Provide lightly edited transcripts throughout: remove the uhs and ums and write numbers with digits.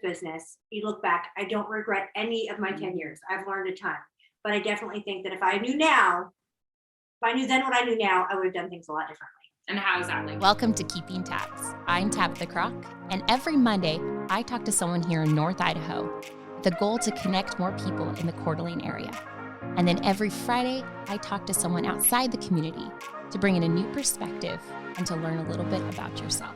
business, you look back, I don't regret any of my 10 years. I've learned a ton. But I definitely think that if I knew then what I knew now, I would have done things a lot differently. And how is that like? Welcome to Keeping Tabs. I'm Tabitha Croc, and every Monday, I talk to someone here in North Idaho with the goal to connect more people in the Coeur d'Alene area. And then every Friday, I talk to someone outside the community to bring in a new perspective and to learn a little bit about yourself.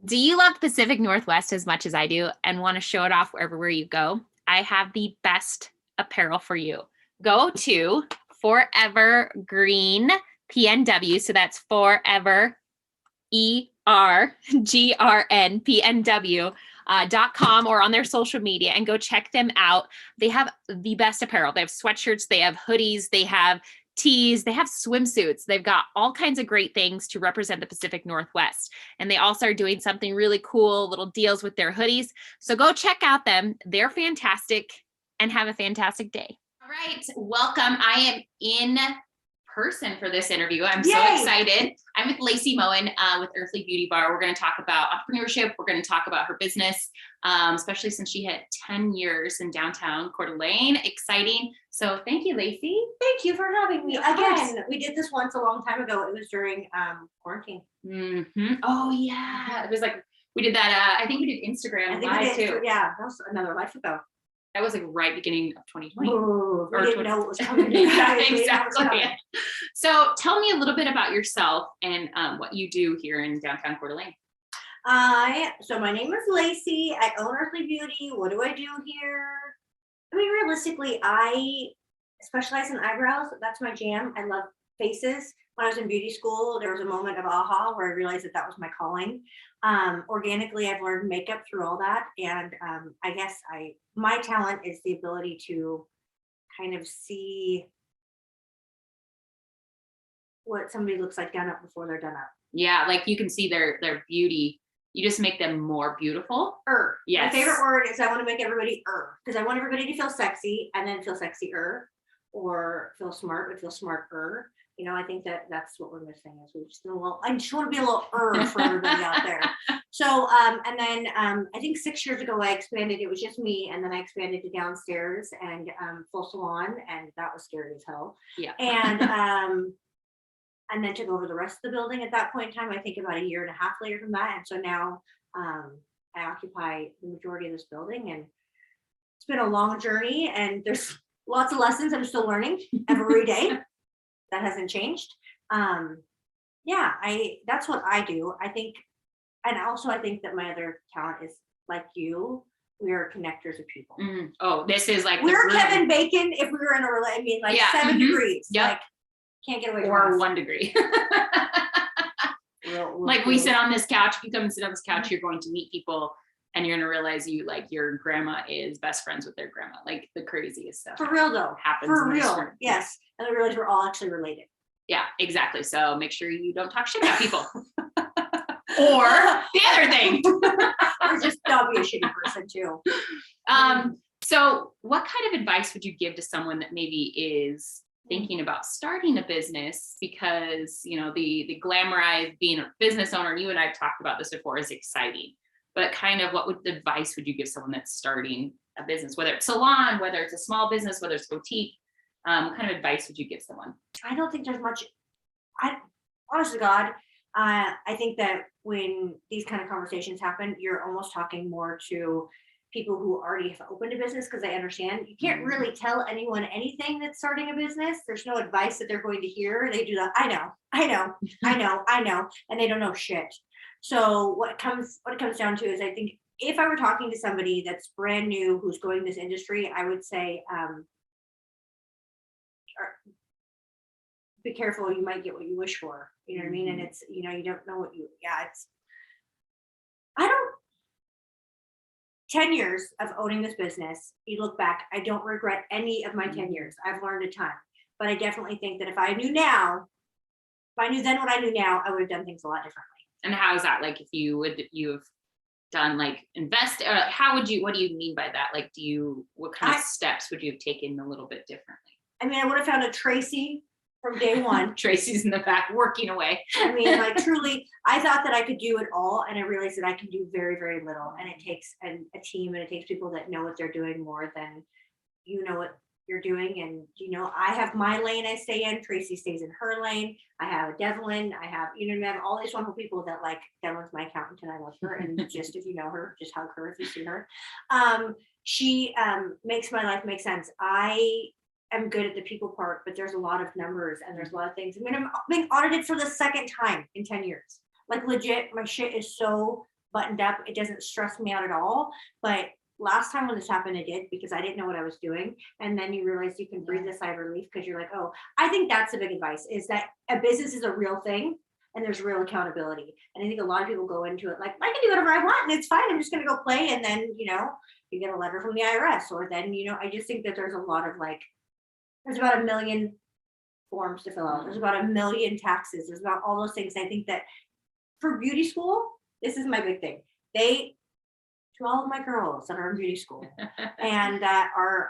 Do you love the Pacific Northwest as much as I do and want to show it off everywhere you go? I have the best apparel for you. Go to Forever Green PNW. So that's Forever ERGRNPNW.com or on their social media and go check them out. They have the best apparel. They have sweatshirts, they have hoodies, they have tees, they have swimsuits. They've got all kinds of great things to represent the Pacific Northwest. And they also are doing something really cool, little deals with their hoodies. So go check out them. They're fantastic and have a fantastic day. All right, welcome. I am in person for this interview. I'm so excited. I'm with Lacey Moen with Earthly Beauty Bar. We're going to talk about entrepreneurship. We're going to talk about her business, especially since she had 10 years in downtown Coeur d'Alene. Exciting. So thank you, Lacey. Thank you for having me. Again, we did this once a long time ago. It was during quarantine. Mm-hmm. Oh yeah. It was like, we did that. I think we did Instagram live too. Yeah, that was another life ago. That was like right beginning of 2020. Ooh, we didn't know it was coming. Yeah, exactly. So tell me a little bit about yourself and what you do here in downtown Coeur d'Alene. So my name is Lacey. I own Earthly Beauty. What do I do here? I mean, realistically, I specialize in eyebrows. That's my jam. I love faces. When I was in beauty school, there was a moment of aha where I realized that was my calling. Organically, I've learned makeup through all that. And I guess my talent is the ability to kind of see what somebody looks like done up before they're done up. Yeah, like you can see their beauty. You just make them more beautiful. Yes. My favorite word is I want to make everybody because I want everybody to feel sexy and then feel sexier, or feel smart but feel smarter. You know, I think that's what we're missing is I just want to be a little for everybody out there. So, and then I think 6 years ago I expanded. It was just me, and then I expanded to downstairs and full salon, and that was scary as hell. Yeah. And then took over the rest of the building at that point in time. I think about a year and a half later from that, and so now I occupy the majority of this building, and it's been a long journey, and there's lots of lessons I'm still learning every day. That hasn't changed. That's what I do. I think, and also I think that my other talent is like you. We are connectors of people. Mm. Oh, this is like we're Kevin Bacon if we were in a relationship. I mean, like 7 degrees. Yep. Like can't get away from or us. 1 degree. Real like we sit on this couch. If you come and sit on this couch, you're going to meet people. And you're gonna realize your grandma is best friends with their grandma. Like the craziest stuff. For real though. Happens. For real. Yes. And I realize we're all actually related. Yeah, exactly. So make sure you don't talk shit about people. Or the other thing. Or just don't be a shitty person too. So what kind of advice would you give to someone that maybe is thinking about starting a business? Because the glamorized being a business owner, and you and I've talked about this before, is exciting. But kind of what advice would you give someone that's starting a business, whether it's salon, whether it's a small business, whether it's boutique? What kind of advice would you give someone? I don't think there's much. Honest to God, I think that when these kind of conversations happen, you're almost talking more to people who already have opened a business because they understand. You can't really tell anyone anything that's starting a business. There's no advice that they're going to hear. They do that. I know, and they don't know shit. So what it comes down to is I think if I were talking to somebody that's brand new who's going this industry, I would say be careful, you might get what you wish for. You know what I mean? And it's, you don't know what I don't 10 years of owning this business, you look back, I don't regret any of my 10 years. I've learned a ton. But I definitely think that if I knew then what I knew now, I would have done things a lot differently. And how is that? Like if you've done like invest, what do you mean by that? Like what kind of steps would you have taken a little bit differently? I mean, I would have found a Tracy from day one. Tracy's in the back working away. I mean, like truly, I thought that I could do it all, and I realized that I can do very, very little. And it takes a team, and it takes people that know what they're doing more than you know what you're doing. And I have my lane I stay in. Tracy stays in her lane. I have Devlin. I have I have all these wonderful people that like Devlin's my accountant, and I love her. And just if you know her, just hug her if you see her. She makes my life make sense. I'm good at the people part, but there's a lot of numbers and there's a lot of things. I mean, I'm being audited for the second time in 10 years. Like legit, my shit is so buttoned up. It doesn't stress me out at all. But last time when this happened, it did, because I didn't know what I was doing. And then you realize you can breathe a sigh of relief because you're like, oh, I think that's the big advice, is that a business is a real thing and there's real accountability. And I think a lot of people go into it like, I can do whatever I want and it's fine. I'm just going to go play. And then, you get a letter from the IRS, or then, I just think that there's a lot of like, there's about 1 million forms to fill out. There's about 1 million taxes. There's about all those things. I think that for beauty school, this is my big thing. To all of my girls that are in beauty school and that are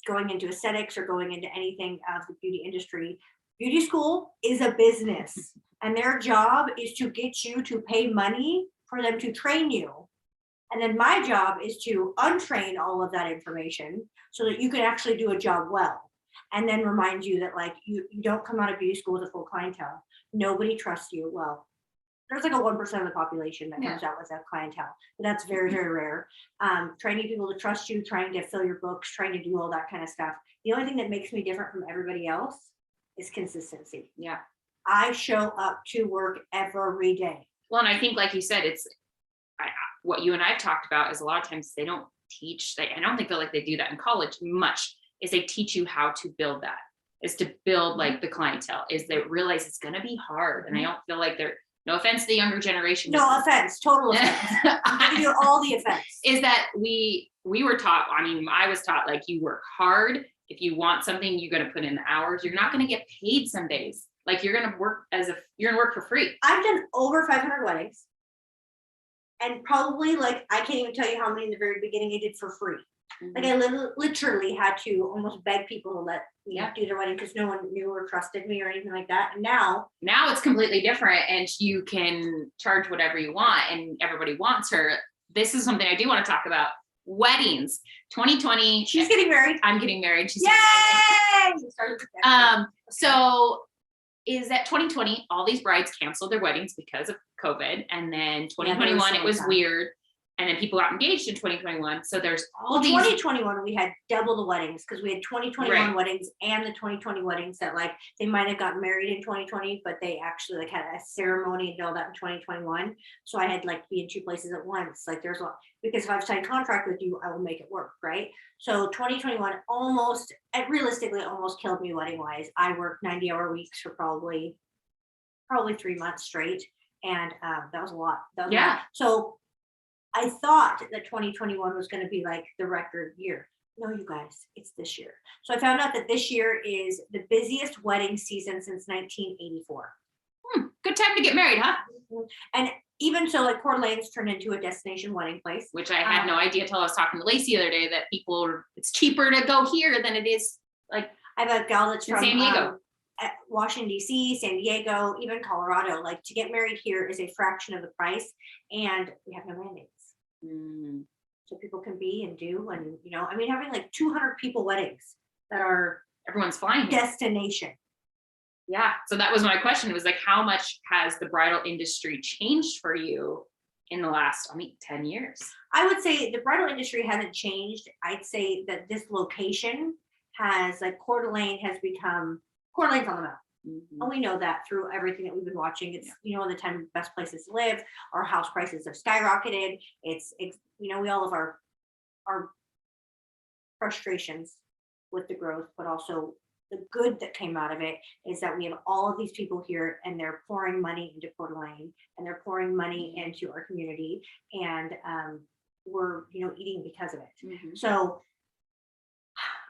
going into aesthetics or going into anything of the beauty industry, beauty school is a business, and their job is to get you to pay money for them to train you. And then my job is to untrain all of that information so that you can actually do a job well. And then remind you that like you don't come out of beauty school with a full clientele. Nobody trusts you. Well, there's like a 1% of the population that comes out with that clientele, but that's very, very rare. Training people to trust you, trying to fill your books, trying to do all that kind of stuff. The only thing that makes me different from everybody else is consistency. Yeah. I show up to work every day. Well, and I think, like you said, what you and I've talked about is a lot of times they don't teach. I don't think they do that in college much. Is they teach you how to build that, is to build like the clientele, is they realize it's going to be hard. And I don't feel like no offense to the younger generation. No offense, total offense. I'm giving you all the offense. Is that we were taught, I was taught like you work hard. If you want something, you're going to put in the hours. You're not going to get paid some days. Like you're going to work you're going to work for free. I've done over 500 weddings. And probably I can't even tell you how many in the very beginning I did for free. Like I literally had to almost beg people to let me do their wedding because no one knew or trusted me or anything like that. And now it's completely different, and you can charge whatever you want, and everybody wants her. This is something I do want to talk about. Weddings, 2020. She's getting married. I'm getting married. She's Yay! So is that 2020, all these brides canceled their weddings because of COVID. And then 2021, it was weird. And then people got engaged in 2021. So there's all these. 2021, we had double the weddings because we had 2021 weddings and the 2020 weddings that they might have gotten married in 2020, but they actually had a ceremony and all that in 2021. So I had be in two places at once. There's a lot, because if I've signed a contract with you, I will make it work, right? So 2021 realistically almost killed me wedding wise. I worked 90-hour weeks for probably 3 months straight. And that was a lot. That was a lot. So I thought that 2021 was going to be the record year. No, you guys, it's this year. So I found out that this year is the busiest wedding season since 1984. Good time to get married, huh? And even so, Coeur d'Alene's turned into a destination wedding place. Which I had no idea till I was talking to Lacey the other day, that it's cheaper to go here than it is I have a gal that's from San Diego. Washington, D.C., San Diego, even Colorado. To get married here is a fraction of the price, and we have no mandates. So people can be and do, and having 200 people weddings that are everyone's flying destination. Yeah. So that was my question. It was how much has the bridal industry changed for you in the last 10 years? I would say the bridal industry hasn't changed. I'd say that this location has Coeur d'Alene has become Coeur d'Alene's on the map. And we know that through everything that we've been watching. It's the 10 best places to live. Our house prices have skyrocketed. It's we all have our frustrations with the growth, but also the good that came out of it is that we have all of these people here, and they're pouring money into Coeur d'Alene, and they're pouring money into our community, and we're eating because of it. So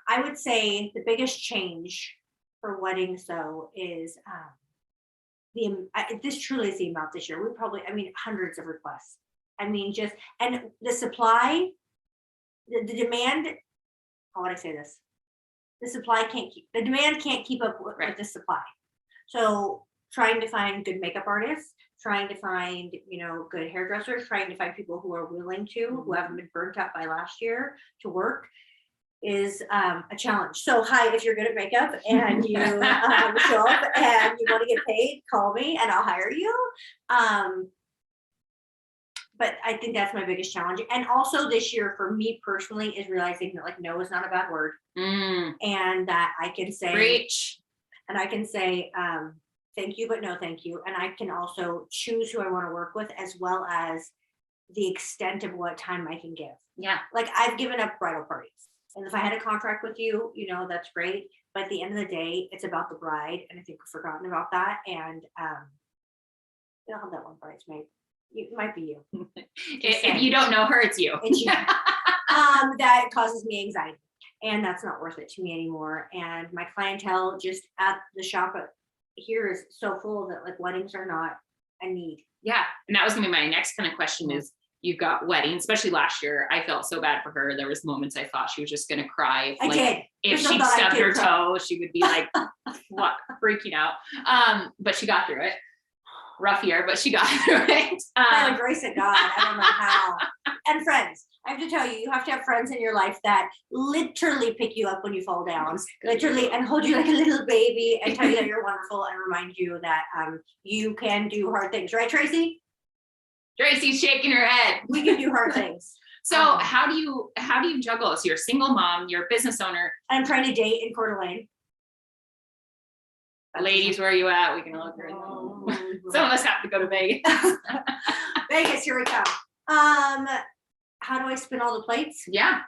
I would say the biggest change for weddings though is this truly is the amount this year. We probably hundreds of requests. And the supply, the demand, how would I say this? the demand can't keep up with, Right. with the supply. So trying to find good makeup artists, trying to find, good hairdressers, trying to find people who are willing to, who haven't been burnt out by last year to work is a challenge. So hi, if you're good at makeup and you show up and you want to get paid, call me and I'll hire you. But I think that's my biggest challenge. And also this year for me personally is realizing that like no is not a bad word. And that I can say Preach. and I can say thank you, but no thank you. And I can also choose who I want to work with as well as the extent of what time I can give. Yeah. Like I've given up bridal parties. And if I had a contract with you, that's great. But at the end of the day, it's about the bride. And I think we've forgotten about that. And you'll have that one bridesmaid. It might be you. If you don't know her, it's you. It's you. That causes me anxiety. And that's not worth it to me anymore. And my clientele just at the shop here is so full that like weddings are not a need. Yeah. And that was gonna be my next kind of question is you've got weddings, especially last year. I felt so bad for her. There was moments I thought she was just gonna cry. I did. If There's she no thought I stubbed did her cry. toe, she would be like, what, freaking out. But she got through it. Rough year, but she got through it. By the grace of God, I don't know how. And friends, I have to tell you, you have to have friends in your life that literally pick you up when you fall down, literally, and hold you like a little baby and tell you that you're wonderful and remind you that you can do hard things, right, Tracy? Tracy's shaking her head. We can do hard things. So how do you juggle? So you're a single mom, you're a business owner. I'm trying to date in Coeur d'Alene. Ladies, where are you at? We can look her. Some of us have to go to Vegas. Vegas, here we come. How do I spin all the plates? Yeah.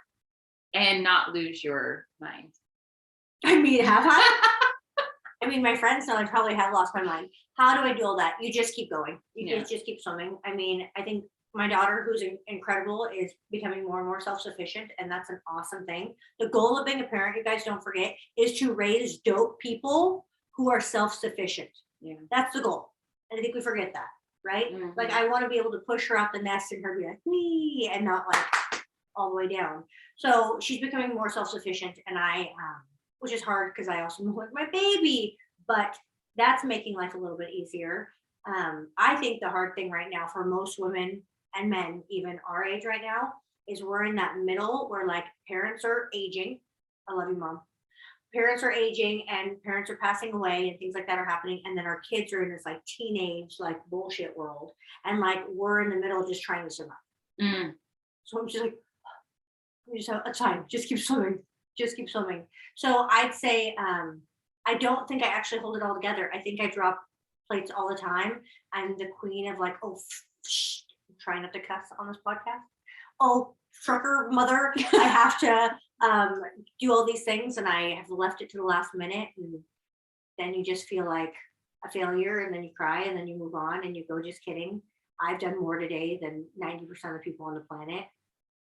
And not lose your mind. I mean, have I? I mean, my friends know I probably have lost my mind. How do I do all that? You just keep going. You just keep swimming. I mean, I think my daughter, who's incredible, is becoming more and more self-sufficient, and that's an awesome thing. The goal of being a parent, you guys don't forget, is to raise dope people who are self-sufficient. Yeah. That's the goal. And I think we forget that, right? Mhm. Like I want to be able to push her out the nest and her be like, wee, and not like all the way down. So she's becoming more self-sufficient, and which is hard because I also want my baby, but that's making life a little bit easier. I think the hard thing right now for most women and men, even our age right now, is we're in that middle where like parents are aging. I love you, Mom. Parents are aging and parents are passing away and things like that are happening. And then our kids are in this like teenage, like bullshit world. And like we're in the middle just trying to survive. Mm. So I'm just like, we just have a time, just keep swimming, just keep swimming. So I'd say I don't think I actually hold it all together. I think I drop plates all the time. I'm the queen of like, I'm trying not to cuss on this podcast. Oh, trucker mother, I have to do all these things and I have left it to the last minute, and then you just feel like a failure, and then you cry and then you move on and you go, just kidding. I've done more today than 90% of people on the planet.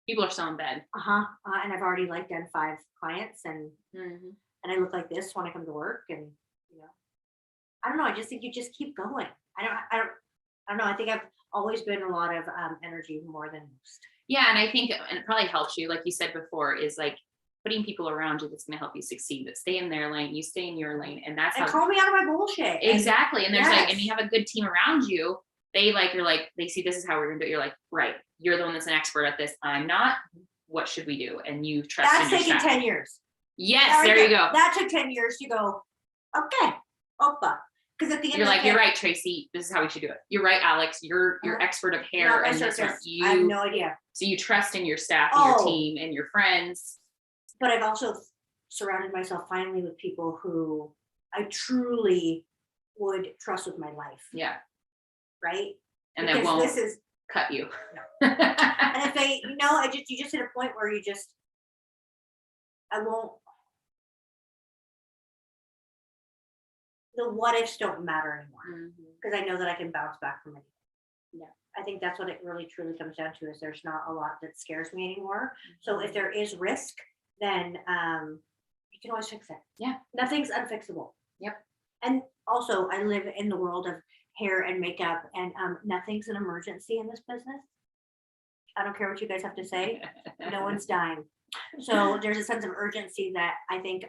People are so in bed. And I've already like done 5 clients, and Mm-hmm. and I look like this when I come to work, and I don't know. I just think you just keep going. I don't know. I think I've always been a lot of energy more than most. Yeah. And I think, and it probably helps you, like you said before, is like putting people around you that's going to help you succeed, that stay in their lane, you stay in your lane. And that's And how, call me out of my bullshit. exactly. And there's like, and Yes. you have a good team around you. You're like, they see this is how we're going to do it. You're like, right. You're the one that's an expert at this. I'm not. What should we do? And you trust That's in your taken staff. 10 years. Yes. There you go. That took 10 years to go, okay, Opa. Because at the end You're of the like, day, you're right, Tracy. This is how we should do it. You're right, Alex. You're expert of hair not my and this. circus. You I have no idea. So you trust in your staff and your Oh. team and your friends. But I've also surrounded myself finally with people who I truly would trust with my life. Yeah. Right. And Because that won't this is, cut you. and if they, you just hit a point where the what ifs don't matter anymore, because I know that I can bounce back from it. Yeah. I think that's what it really truly comes down to, is there's not a lot that scares me anymore. So if there is risk, then you can always fix it. Yeah. Nothing's unfixable. Yep. And also I live in the world of hair and makeup, and nothing's an emergency in this business. I don't care what you guys have to say. No one's dying. So there's a sense of urgency that I think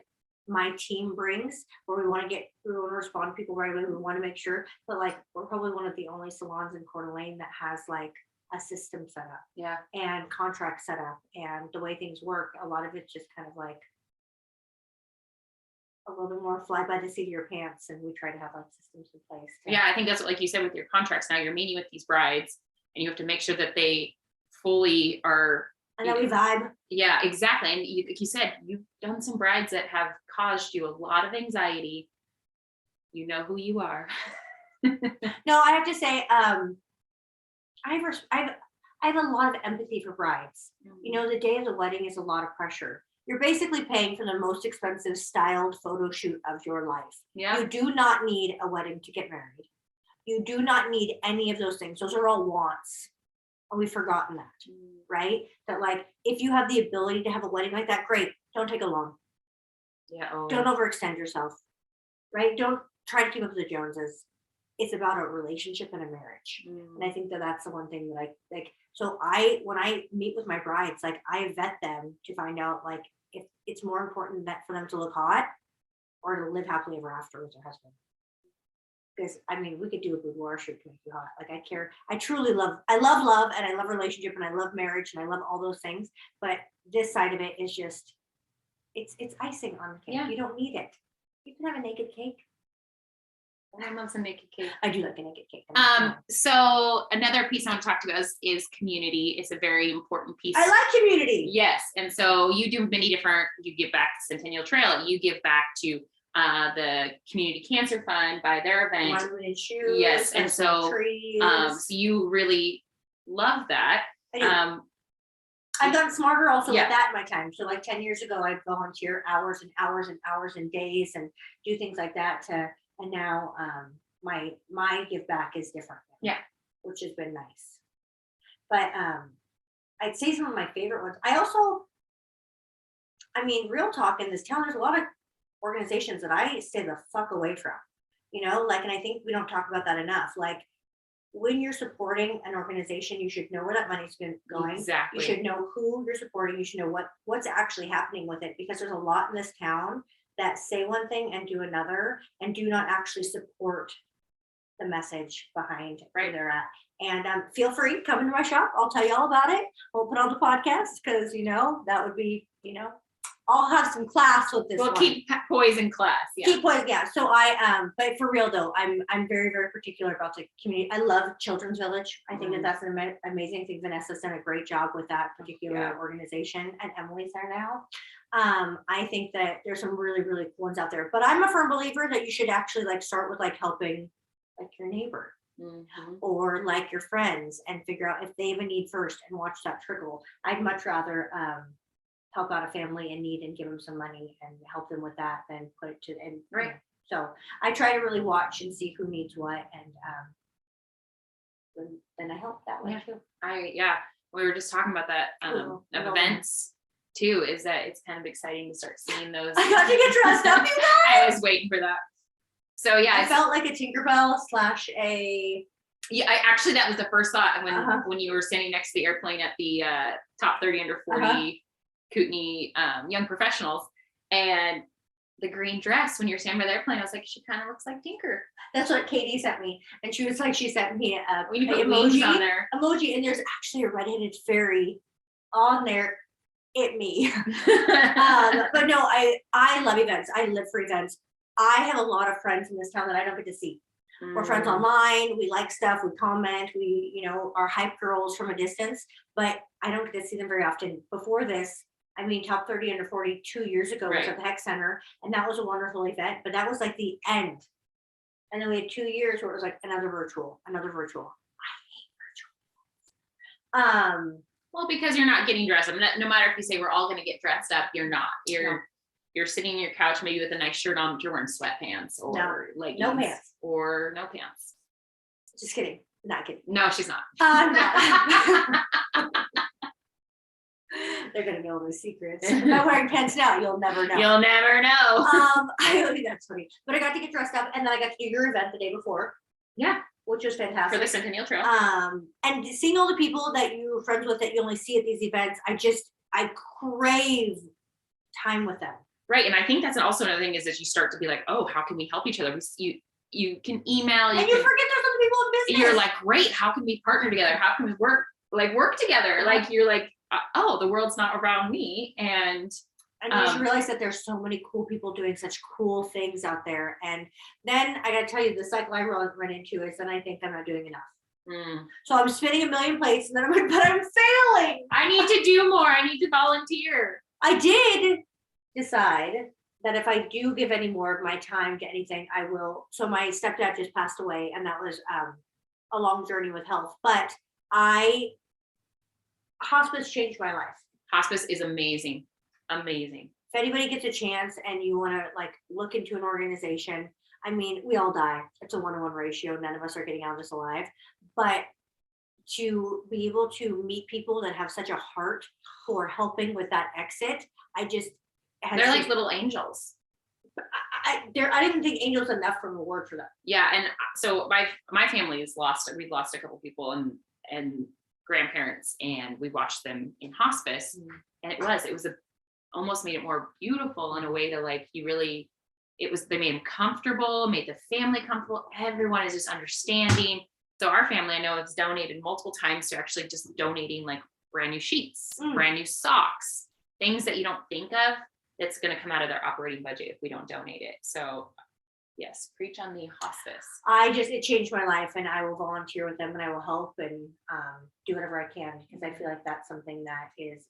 my team brings, where we want to respond to people right away. We want to make sure, but like, we're probably one of the only salons in Coeur d'Alene that has like a system set up Yeah. and contract set up, and the way things work, a lot of it's just kind of like a little bit more fly by the seat of your pants, and we try to have like systems in place. Yeah, I think that's what, like you said, with your contracts, now you're meeting with these brides and you have to make sure that they fully are. And then we vibe. Yeah, exactly. And you, like you said, you've done some brides that have caused you a lot of anxiety. You know who you are. No, I have to say, I have a lot of empathy for brides. You know, the day of the wedding is a lot of pressure. You're basically paying for the most expensive styled photo shoot of your life. Yeah. You do not need a wedding to get married. You do not need any of those things. Those are all wants. And we've forgotten that, right? That like, if you have the ability to have a wedding like that, great. Don't take a loan. Yeah. Oh. Don't overextend yourself, right? Don't try to keep up with the Joneses. It's about a relationship and a marriage. And I think that that's the one thing that I like. So when I meet with my brides, like I vet them to find out like if it's more important that for them to look hot or to live happily ever after with their husband. Because I mean, we could do a boudoir shoot to make you hot. Like I care. I love and I love relationship and I love marriage and I love all those things. But this side of it is just, it's icing on the cake. Yeah. You don't need it. You can have a naked cake. I love some naked cake. I do like a naked cake. So another piece I want to talk to us is community. It's a very important piece. I like community. Yes. And so you do many different, you give back to Centennial Trail, you give back to the Community Cancer Fund by their event. One Woman in Shoes. Yes. And so, trees. so you really love that. I do. I've gotten smarter also Yeah. with that in my time. So like 10 years ago, I'd volunteer hours and hours and hours and days and do things like that and now my give back is different. Yeah. Which has been nice. But I'd say some of my favorite ones. I mean, real talk in this town, there's a lot of organizations that I stay the fuck away from, you know, like, and I think we don't talk about that enough. Like when you're supporting an organization, you should know where that money's been going. Exactly. You should know who you're supporting. You should know what's actually happening with it, because there's a lot in this town that say one thing and do another and do not actually support the message behind where they're at. And feel free, come into my shop. I'll tell you all about it. We'll put on the podcast because, you know, that would be, you know, I'll have some class with this. We'll one. keep poise in class. Yeah. Keep poise, yeah. So but for real though, I'm very, very particular about the community. I love Children's Village. I think that that's an amazing. I think Vanessa's done a great job with that particular organization, and Emily's there now. I think that there's some really, really cool ones out there. But I'm a firm believer that you should actually like start with like helping like your neighbor. Or like your friends and figure out if they have a need first and watch that trickle. I'd much rather help out a family in need and give them some money and help them with that than put it to and right. So I try to really watch and see who needs what, and then I help that way too. We were just talking about that of events too, is that it's kind of exciting to start seeing those. I got to get dressed up, you guys. I was waiting for that. So yeah, I felt like a Tinkerbell / a. Yeah, actually that was the first thought when you were standing next to the airplane at the top 30 under 40 Kootenai young professionals, and the green dress when you're standing by the airplane, I was like, she kind of looks like Tinker. That's what Katie sent me, and she was like, she sent me when you put emoji on there, and there's actually a redheaded fairy on there. Me. But no, I love events. I live for events. I have a lot of friends in this town that I don't get to see. We're friends online. We like stuff. We comment. We, you know, are hype girls from a distance, but I don't get to see them very often. Before this, I mean, top 30 under 40 2 years ago was at the Heck Center, and that was a wonderful event, but that was like the end. And then we had 2 years where it was like another virtual. I hate virtual. Well, because you're not getting dressed up. No matter if you say we're all going to get dressed up, you're not. You're sitting on your couch, maybe with a nice shirt on, but you're wearing sweatpants or leggings. No pants. Or no pants. Just kidding. Not kidding. No, she's not. I'm not. They're going to know those secrets. If I'm wearing pants now, you'll never know. You'll never know. I think that's funny. But I got to get dressed up, and then I got to do your event the day before. Yeah. Which was fantastic. For the Centennial Trail. And seeing all the people that you're friends with that you only see at these events, I crave time with them. Right. And I think that's also another thing is that you start to be like, oh, how can we help each other? You can email, And you forget there's other people in business. you're like, great, how can we partner together? How can we work together? Like, you're like, oh, the world's not around me. And you just realize that there's so many cool people doing such cool things out there. And then I gotta tell you, the cycle I run into is then I think I'm not doing enough. So I'm spinning a million plates and then I'm like, but I'm failing. I need to do more. I need to volunteer. I did decide that if I do give any more of my time to anything, I will. So my stepdad just passed away, and that was a long journey with health. But hospice changed my life. Hospice is amazing. Amazing. If anybody gets a chance and you want to like look into an organization, I mean, we all die. It's a 1-to-1 ratio. None of us are getting out of this alive. But to be able to meet people that have such a heart for helping with that exit, they're like little angels. I don't even think angels enough from a word for them. Yeah. And so my family we've lost a couple people and grandparents, and we watched them in hospice. And it was almost made it more beautiful in a way to like, they made them comfortable, made the family comfortable. Everyone is just understanding. So our family, I know, has donated multiple times to actually just donating like brand new sheets, brand new socks, things that you don't think of that's going to come out of their operating budget if we don't donate it. So yes, preach on the hospice. It changed my life, and I will volunteer with them and I will help and do whatever I can, because I feel like that's something that is,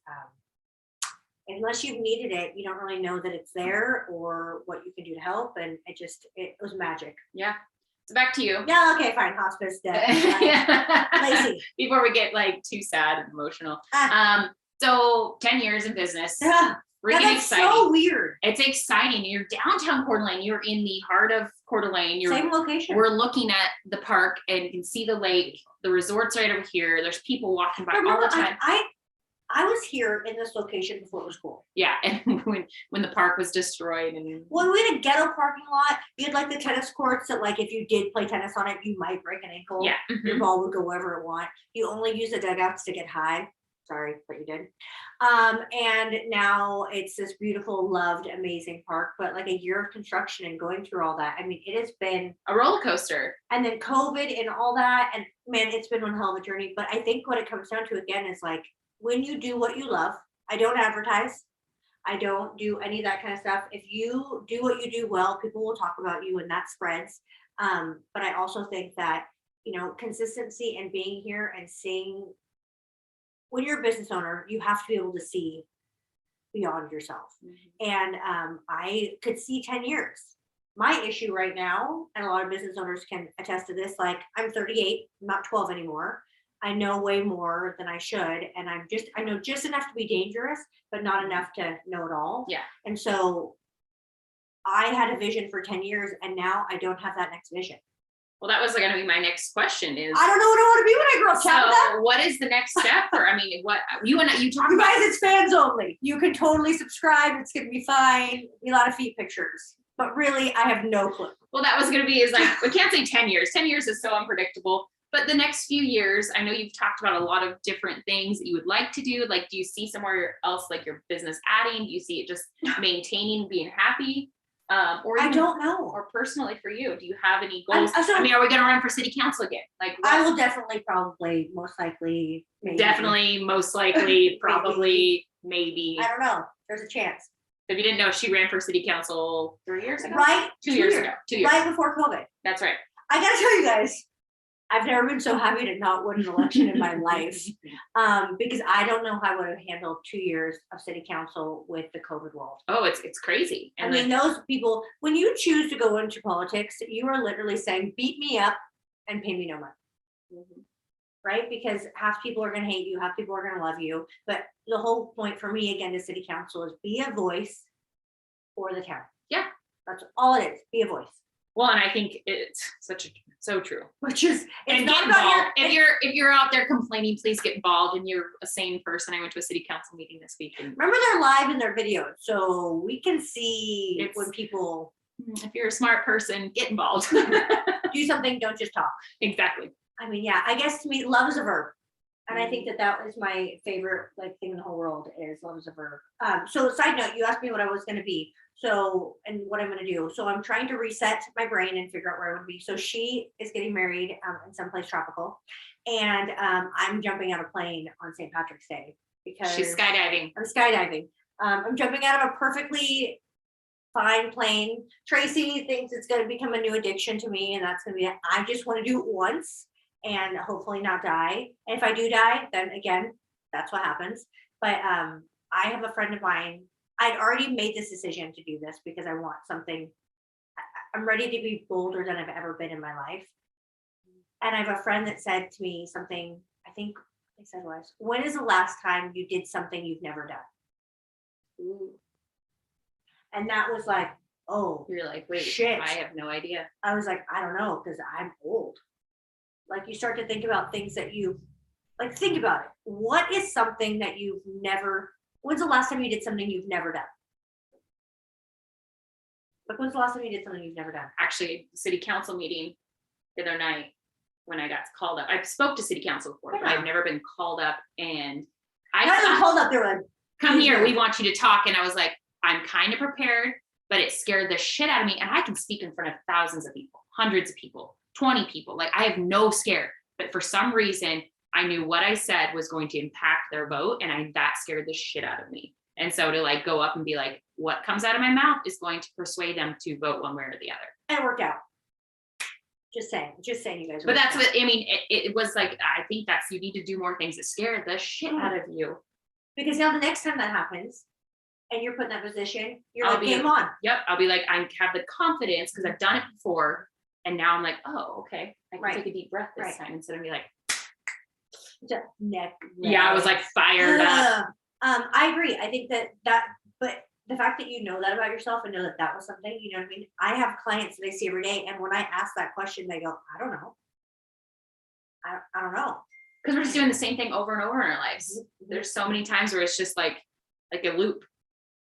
unless you've needed it, you don't really know that it's there or what you can do to help. And it was magic. Yeah. So back to you. Yeah. Okay, fine. Hospice, death. Lacey. Before we get like too sad and emotional. So 10 years in business. Freaking exciting. So weird. It's exciting. You're downtown Coeur d'Alene. You're in the heart of Coeur d'Alene. Same location. We're looking at the park and you can see the lake. The resort's right over here. There's people walking by all the time. I was here in this location before it was cool. Yeah, and when the park was destroyed, and when we had a ghetto parking lot, you had like the tennis courts that like if you did play tennis on it, you might break an ankle. Yeah, your ball would go wherever it want. You only use the dugouts to get high. Sorry, but you did. And now it's this beautiful, loved, amazing park. But like a year of construction and going through all that, I mean, it has been a roller coaster. And then COVID and all that, and man, it's been one hell of a journey. But I think what it comes down to again is like, when you do what you love, I don't advertise. I don't do any of that kind of stuff. If you do what you do well, people will talk about you and that spreads. But I also think that, consistency and being here and seeing, when you're a business owner, you have to be able to see beyond yourself. And I could see 10 years. My issue right now, and a lot of business owners can attest to this, like I'm 38, I'm not 12 anymore. I know way more than I should. And I know just enough to be dangerous, but not enough to know it all. Yeah. And so I had a vision for 10 years and now I don't have that next vision. Well, that was going to be my next question is, I don't know what I want to be when I grow up. So what is the next step for, I mean, what you talk you about? Guys, it's fans only. You can totally subscribe. It's going to be fine. Be a lot of feet pictures, but really I have no clue. Well, that was going to be is like, we can't say 10 years. 10 years is so unpredictable. But the next few years, I know you've talked about a lot of different things that you would like to do. Like, do you see somewhere else, like your business adding? Do you see it just maintaining, being happy? Or I don't know. Or personally for you, do you have any goals? I mean, are we going to run for city council again? Like, I will definitely, probably, most likely, maybe. Definitely, most likely, probably, maybe. I don't know. There's a chance. If you didn't know, she ran for city council 3 years ago. Right? 2 years ago. 2 years. Right before COVID. That's right. I got to tell you guys, I've never been so happy to not win an election in my life, because I don't know how I would have handled 2 years of city council with the COVID world. Oh, it's crazy. And I mean, those people, when you choose to go into politics, you are literally saying, beat me up and pay me no money. Right? Because half people are going to hate you, half people are going to love you. But the whole point for me, again, to city council is be a voice for the town. Yeah. That's all it is. Be a voice. Well, and I think it's so true. Which is, and get involved. If you're out there complaining, please get involved. And you're a sane person. I went to a city council meeting this week. And remember, they're live in their videos, so we can see when people. If you're a smart person, get involved. Do something. Don't just talk. Exactly. I mean, yeah. I guess to me, love is a verb. And I think that that is my favorite like thing in the whole world is love is a verb. So side note, you asked me what I was going to be. So, and what I'm going to do. So I'm trying to reset my brain and figure out where I want to be. So she is getting married in someplace tropical, and I'm jumping out of a plane on St. Patrick's Day because She's skydiving. I'm skydiving. I'm jumping out of a perfectly fine plane. Tracy thinks it's going to become a new addiction to me, and that's going to be it. I just want to do it once and hopefully not die. And if I do die, then again, that's what happens. But I have a friend of mine. I'd already made this decision to do this because I want something. I'm ready to be bolder than I've ever been in my life. And I have a friend that said to me something, I think they said was, when is the last time you did something you've never done? Ooh. And that was like, oh, You're like, wait, shit. I have no idea. I was like, I don't know, because I'm old. Like you start to think about things that you, like think about it. What is something that you've never, when's the last time you did something you've never done? Like when's the last time you did something you've never done? Actually, city council meeting the other night when I got called up. I've spoke to city council before, but I've never been called up, and I got called up. They were like, come here, we want you to talk. And I was like, I'm kind of prepared, but it scared the shit out of me. And I can speak in front of thousands of people, hundreds of people, 20 people. Like I have no scare, but for some reason I knew what I said was going to impact their vote. And that scared the shit out of me. And so to like go up and be like, what comes out of my mouth is going to persuade them to vote one way or the other. and it worked out. Just saying you guys. But that's what, I mean, it was like, I think that's, you need to do more things that scare the shit out of you. Because now the next time that happens and you're put in that position, you're I'll like, be- game on. Yep. I'll be like, I have the confidence because I've done it before. And now I'm like, oh, okay. I can Right. take a deep breath this Right. time instead of be like, Just neck. yeah, I was like fired up. I agree. I think but the fact that you know that about yourself and know that that was something, you know what I mean? I have clients that I see every day, and when I ask that question, they go, I don't know. I don't know. Because we're just doing the same thing over and over in our lives. There's so many times where it's just like a loop.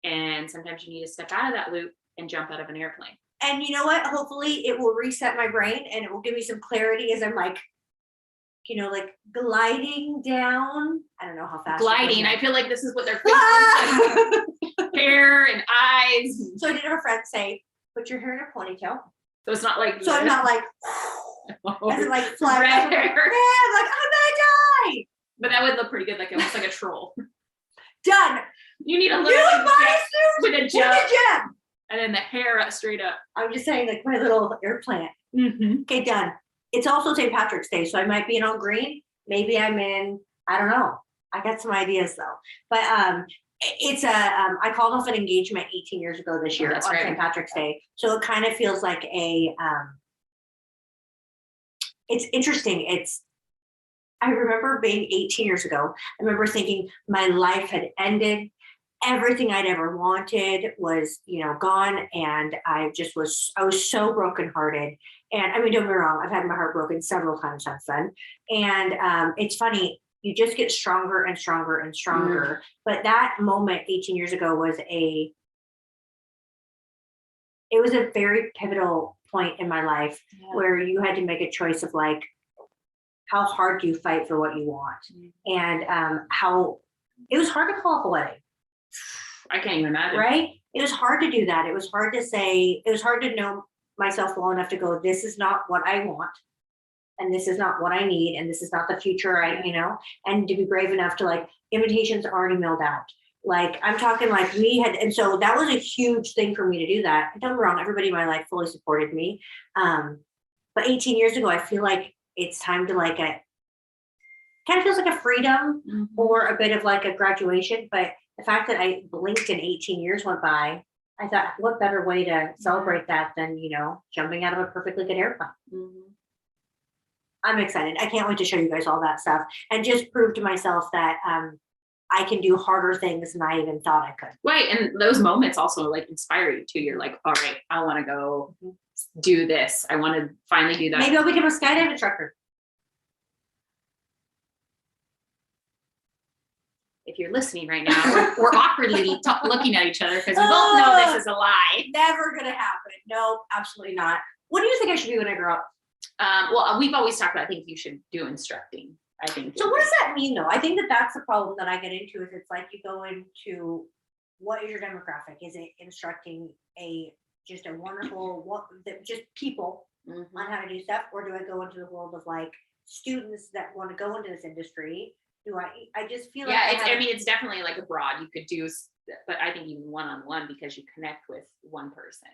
And sometimes you need to step out of that loop and jump out of an airplane. And you know what? Hopefully it will reset my brain and it will give me some clarity as I'm like, you know, like gliding down. I don't know how fast. Gliding. I feel like this is what they're thinking. Ah! Hair and eyes. So I did have a friend say, put your hair in a ponytail. So it's not like. So I'm not like, as it like flying. Red I'm like, hair. yeah, I'm like, I'm gonna die. But that would look pretty good, like almost like a troll. Done. You need a little New like, bodysuit with a with jump, a gem. and then the hair up straight up. I'm just saying, like my little air plant. Mm-hmm. Okay, done. It's also St. Patrick's Day, so I might be in all green. Maybe I'm in, I don't know. I got some ideas though. But it's I called off an engagement 18 years ago this year on that's right. St. Patrick's Day. So it kind of feels like it's interesting. I remember being 18 years ago. I remember thinking my life had ended. Everything I'd ever wanted was, you know, gone. And I was so brokenhearted. And I mean, don't get me wrong, I've had my heart broken several times since then. And it's funny, you just get stronger and stronger and stronger. But that moment 18 years ago was a very pivotal point in my life where you had to make a choice of like, how hard do you fight for what you want? And how it was hard to call off a wedding. I can't even imagine. Right? It was hard to do that. It was hard to say, it was hard to know myself well enough to go, this is not what I want. And this is not what I need. And this is not the future and to be brave enough to like, invitations are already mailed out. Like I'm talking like and so that was a huge thing for me to do that. Don't get me wrong, everybody in my life fully supported me. But 18 years ago, I feel like it's time to like kind of feels like a freedom or a bit of like a graduation. But the fact that I blinked and 18 years went by, I thought, what better way to celebrate that than, jumping out of a perfectly good airplane. I'm excited. I can't wait to show you guys all that stuff and just prove to myself that I can do harder things than I even thought I could. Right. And those moments also like inspire you too. You're like, all right, I want to go do this. I want to finally do that. Maybe I'll become a skydive instructor. If you're listening right now, we're awkwardly looking at each other because we both know this is a lie. Never gonna happen. No, absolutely not. What do you think I should do when I grow up? Well, we've always talked about, I think you should do instructing. I think. So what does that mean though? I think that that's the problem that I get into is it's like you go into what is your demographic? Is it instructing just a wonderful just people Mhm. on how to do stuff, or do I go into the world of like students that want to go into this industry? Do I just feel like Yeah, I I mean, it's definitely like abroad. You could do, but I think even one-on-one, because you connect with one person,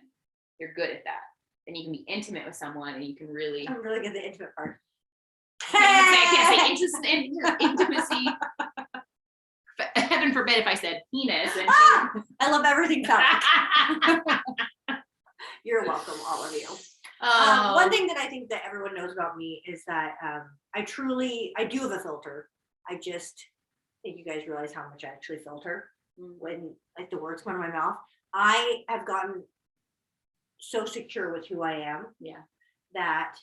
you're good at that. And you can be intimate with someone, and you can really. I'm really good at the intimate part. I can't say intimacy. Heaven forbid if I said penis. And I love everything about it. You're welcome, all of you. Oh. One thing that I think that everyone knows about me is that I do have a filter. I just think you guys realize how much I actually filter when like the words come out of my mouth. I have gotten so secure with who I am. Yeah. That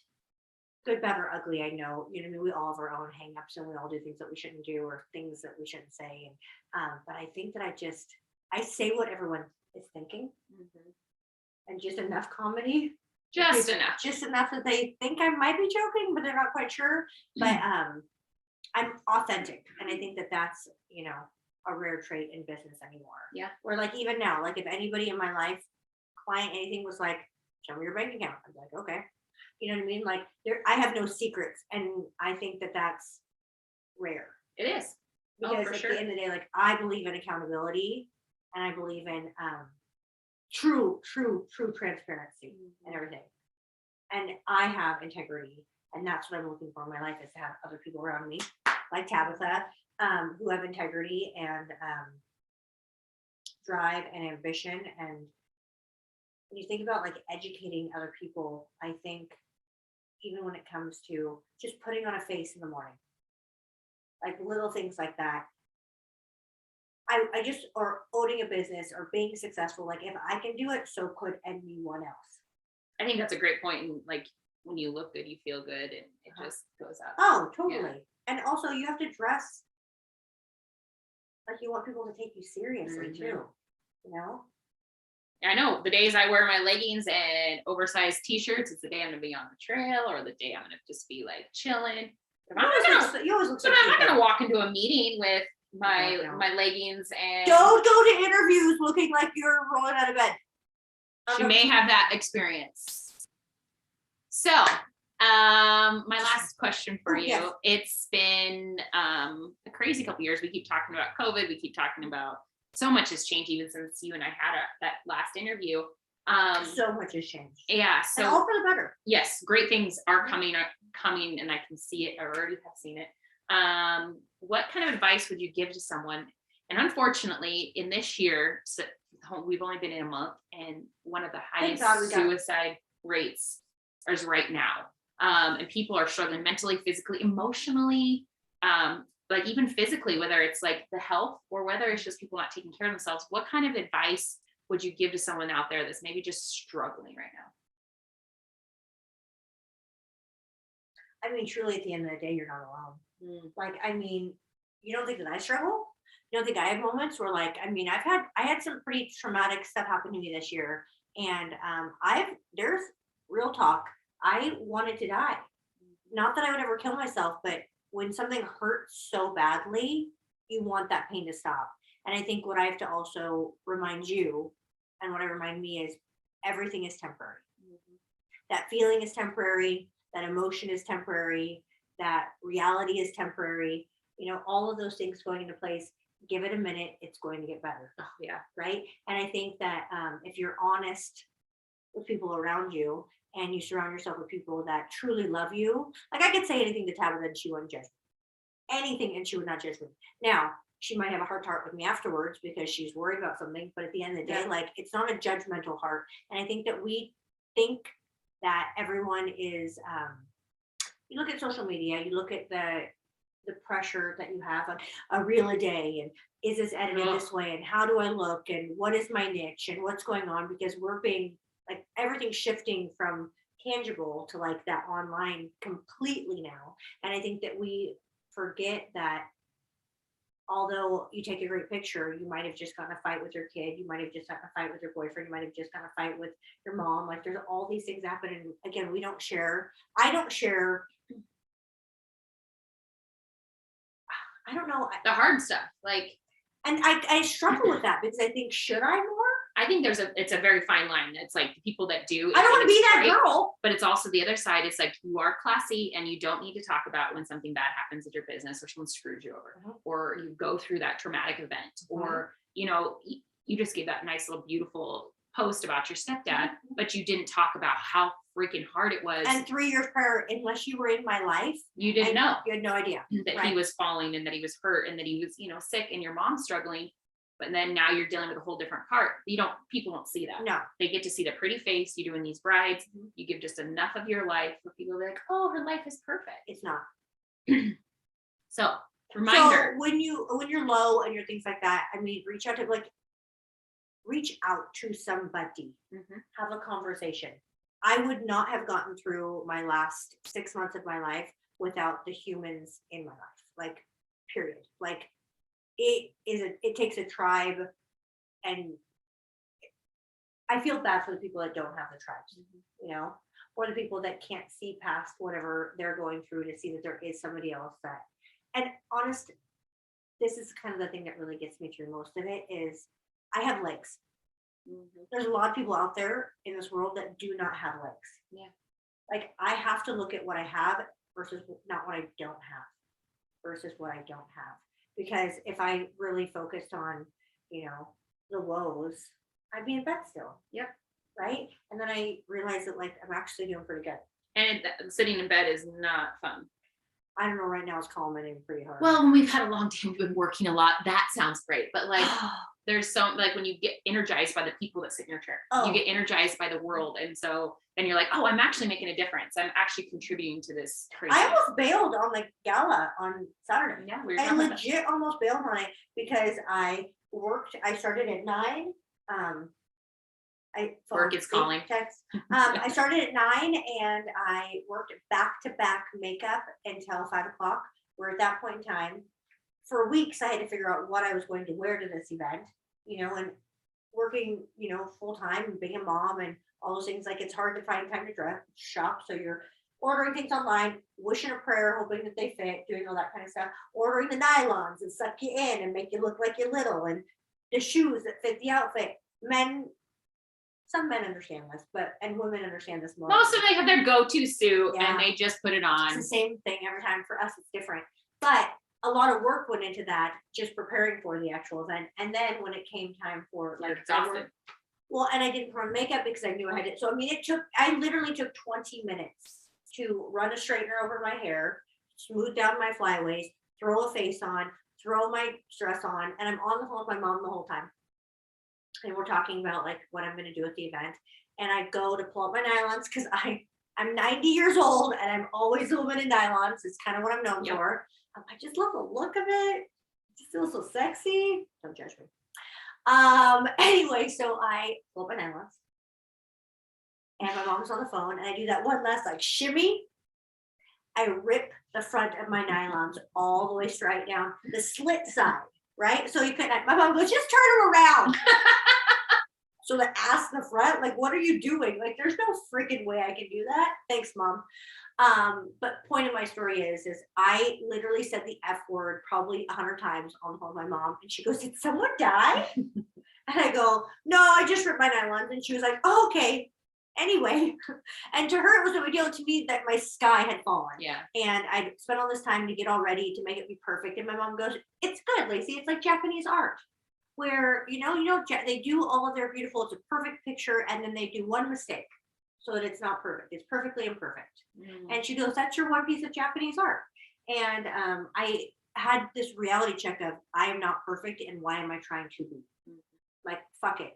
good, bad, or ugly, I know, you know, I mean, we all have our own hangups and we all do things that we shouldn't do or things that we shouldn't say. And but I think that I say what everyone is thinking and just enough comedy. Just enough. Just enough that they think I might be joking, but they're not quite sure. But I'm authentic. And I think that that's, you know, a rare trait in business anymore. Yeah. Or like even now, like if anybody in my life, client, anything was like, show me your bank account. I'm like, okay. You know what I mean? Like I have no secrets. And I think that that's rare. It is. Because for at sure. the end of the day, like I believe in accountability and I believe in true transparency and everything. And I have integrity. And that's what I'm looking for in my life, is to have other people around me, like Tabitha, who have integrity and drive and ambition. And when you think about like educating other people, I think even when it comes to just putting on a face in the morning, like little things like that. I just, or owning a business or being successful, like if I can do it, so could anyone else. I think that's a great point. And like when you look good, you feel good, and it just goes up. Oh, totally. And also you have to dress like you want people to take you seriously too, you know? I know the days I wear my leggings and oversized t-shirts, it's the day I'm gonna be on the trail, or the day I'm gonna just be like chilling. But You always look so I'm cute, not gonna though. walk into a meeting with my No. my leggings and Don't go to interviews looking like you're rolling out of bed. she may have that experience. So my last question for you. Yes. It's been a crazy couple years. We keep talking about COVID. We keep talking about so much has changed even since you and I had that last interview. So much has changed. Yeah. And all So for the better. yes, great things are coming, and I can see it. I already have seen it. What kind of advice would you give to someone? And unfortunately, in this year, so we've only been in a month, and one of the highest suicide rates is right now. And people are struggling mentally, physically, emotionally, like even physically, whether it's like the health or whether it's just people not taking care of themselves. What kind of advice would you give to someone out there that's maybe just struggling right now? I mean, truly, at the end of the day, you're not alone. Like, I mean, you don't think that I struggle? You don't think I have moments where, like, I mean, I had some pretty traumatic stuff happen to me this year, and there's real talk. I wanted to die. Not that I would ever kill myself, but when something hurts so badly, you want that pain to stop. And I think what I have to also remind you, and what I remind me, is everything is temporary. That feeling is temporary. That emotion is temporary. That reality is temporary. You know, all of those things going into place. Give it a minute. It's going to get better. Oh, yeah. Right. And I think that if you're honest with people around you, and you surround yourself with people that truly love you, like I could say anything to Tabitha and she wouldn't judge me. Anything, and she would not judge me. Now, she might have a heart to heart with me afterwards because she's worried about something, but at the end of the day, like it's not a judgmental heart. And I think that we think that everyone is you look at social media, you look at the pressure that you have on a reel a day, and is this edited this way, and how do I look, and what is my niche, and what's going on, because we're being like everything's shifting from tangible to like that online completely now. And I think that we forget that although you take a great picture, you might have just gotten a fight with your kid, you might have just gotten a fight with your boyfriend, you might have just gotten a fight with your mom. Like there's all these things happening. Again, I don't share I don't know. The hard stuff. Like, And I struggle with that because I think, should I more? I think it's a very fine line. It's like the people that do. I don't want to be that great, girl. but it's also the other side. It's like, you are classy and you don't need to talk about when something bad happens at your business or someone screwed you over, or you go through that traumatic event, or, you know, you just gave that nice little beautiful post about your stepdad, but you didn't talk about how freaking hard it was. And 3 years prior, unless you were in my life, you didn't know you had no idea that he was falling and that he was hurt and that he was, you know, sick, and your mom's struggling. But then now you're dealing with a whole different part. People don't see that. No. They get to see the pretty face you doing these brides. You give just enough of your life for people to be like, oh, her life is perfect. It's not. So reminder. So when you're low and you're things like that, I mean, reach out to somebody, have a conversation. I would not have gotten through my last 6 months of my life without the humans in my life, like, period. Like, it takes a tribe, and I feel bad for the people that don't have the tribes, you know, or the people that can't see past whatever they're going through to see that there is somebody else that, and honest, this is kind of the thing that really gets me through most of it is I have legs. There's a lot of people out there in this world that do not have legs. Yeah. Like, I have to look at what I have versus not what I don't have versus what I don't have. Because if I really focused on, you know, the woes, I'd be in bed still. Yep. Right. And then I realized that, like, I'm actually doing pretty good. And sitting in bed is not fun. I don't know, right now it's calming in pretty hard. Well, when we've had a long day, we've been working a lot, that sounds great. But like, there's so, like, when you get energized by the people that sit in your chair, you get energized by the world. And so then you're like, oh, I'm actually making a difference. I'm actually contributing to this crazy. I almost bailed on the gala on Saturday. Yeah, we were I talking about legit almost bailed on it because I started at 9. Work is calling. I started at 9 and I worked back to back makeup until 5 o'clock. Where at that point in time, for weeks, I had to figure out what I was going to wear to this event, you know, and working, you know, full time and being a mom and all those things. Like, it's hard to find time to shop. So you're ordering things online, wishing a prayer, hoping that they fit, doing all that kind of stuff, ordering the nylons that suck you in and make you look like you're little, and the shoes that fit the outfit. Some men understand this, and women understand this more. most of them have their go-to suit Yeah. and they just put it on. It's the same thing every time. For us, it's different. But a lot of work went into that, just preparing for the actual event. And then when it came time for, like, Exhausted. well, and I didn't put on makeup because I knew I had it. So I mean, I literally took 20 minutes to run a straightener over my hair, smooth down my flyaways, throw a face on, throw my dress on, and I'm on the phone with my mom the whole time. And we're talking about, like, what I'm going to do at the event. And I go to pull up my nylons because I'm 90 years old and I'm always a woman in nylons. It's kind of what I'm known for. I just love the look of it. It just feels so sexy. Don't judge me. Anyway, so I pull up my nylons and my mom's on the phone and I do that one last, like, shimmy. I rip the front of my nylons all the way straight down the slit side, right? So you couldn't, my mom goes, just turn them around. So the ass in the front, like, what are you doing? Like, there's no freaking way I can do that. Thanks, Mom. But point of my story is I literally said the F word probably 100 times on the phone with my mom. And she goes, did someone die? And I go, no, I just ripped my nylons. And she was like, oh, okay. Anyway, and to her, it was no big deal. To me, that my sky had fallen. Yeah. And I spent all this time to get all ready to make it be perfect. And my mom goes, it's good, Lacey. It's like Japanese art, where, you know, they do all of their beautiful, it's a perfect picture, and then they do one mistake so that it's not perfect. It's perfectly imperfect. And she goes, that's your one piece of Japanese art. And I had this reality check of, I am not perfect, and why am I trying to be? Like, fuck it.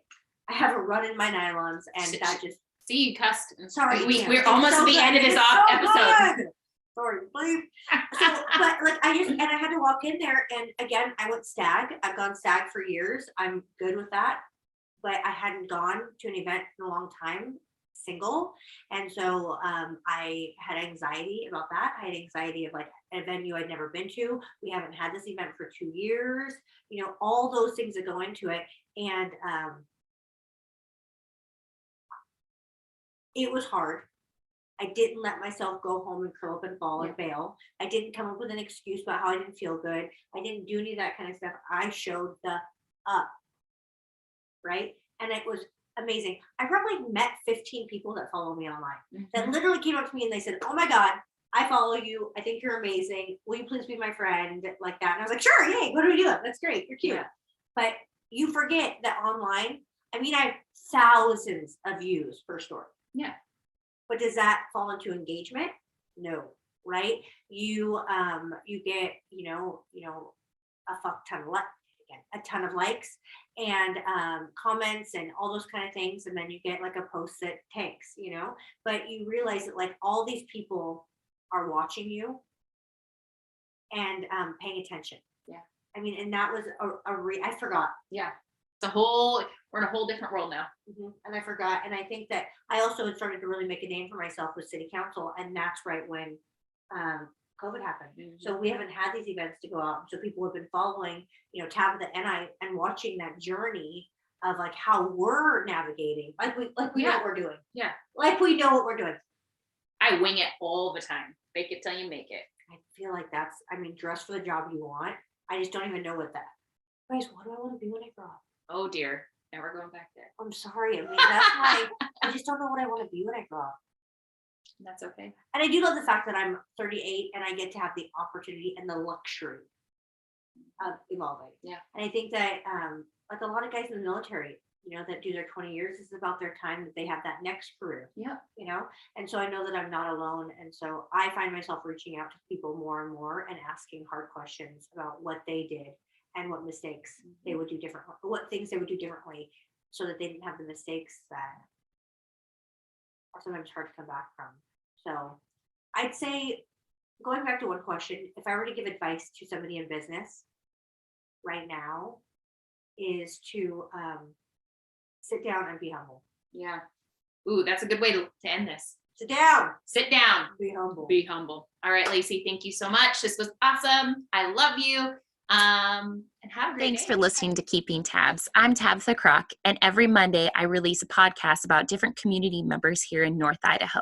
I have a run in my nylons, and that just. See, you cussed. Sorry. We're almost at the end of this episode. Sorry, please. So, but like, I had to walk in there, and again, I went stag. I've gone stag for years. I'm good with that, but I hadn't gone to an event in a long time, single, and so I had anxiety about that. I had anxiety of, like, a venue I'd never been to. We haven't had this event for 2 years. You know, all those things that go into it, and it was hard. I didn't let myself go home and curl up and fall and fail. I didn't come up with an excuse about how I didn't feel good. I didn't do any of that kind of stuff. I showed the up, right? And it was amazing. I probably met 15 people that follow me online that literally came up to me and they said, oh my God, I follow you. I think you're amazing. Will you please be my friend? Like that. And I was like, sure, yay, what are we doing? That's great. You're cute. But you forget that online, I mean, I have thousands of views per story. Yeah. But does that fall into engagement? No, right? You get, a fuck ton of a ton of likes and comments and all those kind of things. And then you get like a post that tanks, but you realize that like all these people are watching you and paying attention. Yeah. I mean, and that was I forgot. Yeah. We're in a whole different world now. And I forgot. And I think that I also had started to really make a name for myself with city council. And that's right when COVID happened. So we haven't had these events to go out. So people have been following, Tabitha and I, and watching that journey of like how we're navigating, like we know what we're doing. Yeah. Like we know what we're doing. I wing it all the time. Fake it till you make it. I feel like dress for the job you want. I just don't even know what that. Guys, what do I want to be when I grow up? Oh dear. Now we're going back there. I'm sorry. I mean, that's why I just don't know what I want to be when I grow up. That's okay. And I do love the fact that I'm 38 and I get to have the opportunity and the luxury of evolving. Yeah. And I think that like a lot of guys in the military, that do their 20 years, is about their time that they have that next career. Yeah. And so I know that I'm not alone. And so I find myself reaching out to people more and more and asking hard questions about what they did and what mistakes they would do differently, what things they would do differently so that they didn't have the mistakes that are sometimes hard to come back from. So I'd say, going back to one question, if I were to give advice to somebody in business right now, is to sit down and be humble. Yeah. Ooh, that's a good way to end this. Sit down. Sit down. Be humble. Be humble. All right, Lacey, thank you so much. This was awesome. I love you. And have a great Thanks day. for listening to Keeping Tabs. I'm Tabitha Crock, and every Monday I release a podcast about different community members here in North Idaho.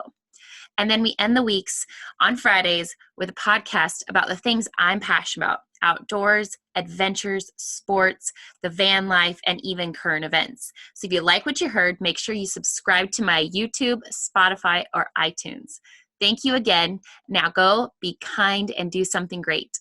And then we end the weeks on Fridays with a podcast about the things I'm passionate about: outdoors, adventures, sports, the van life, and even current events. So if you like what you heard, make sure you subscribe to my YouTube, Spotify, or iTunes. Thank you again. Now go be kind and do something great.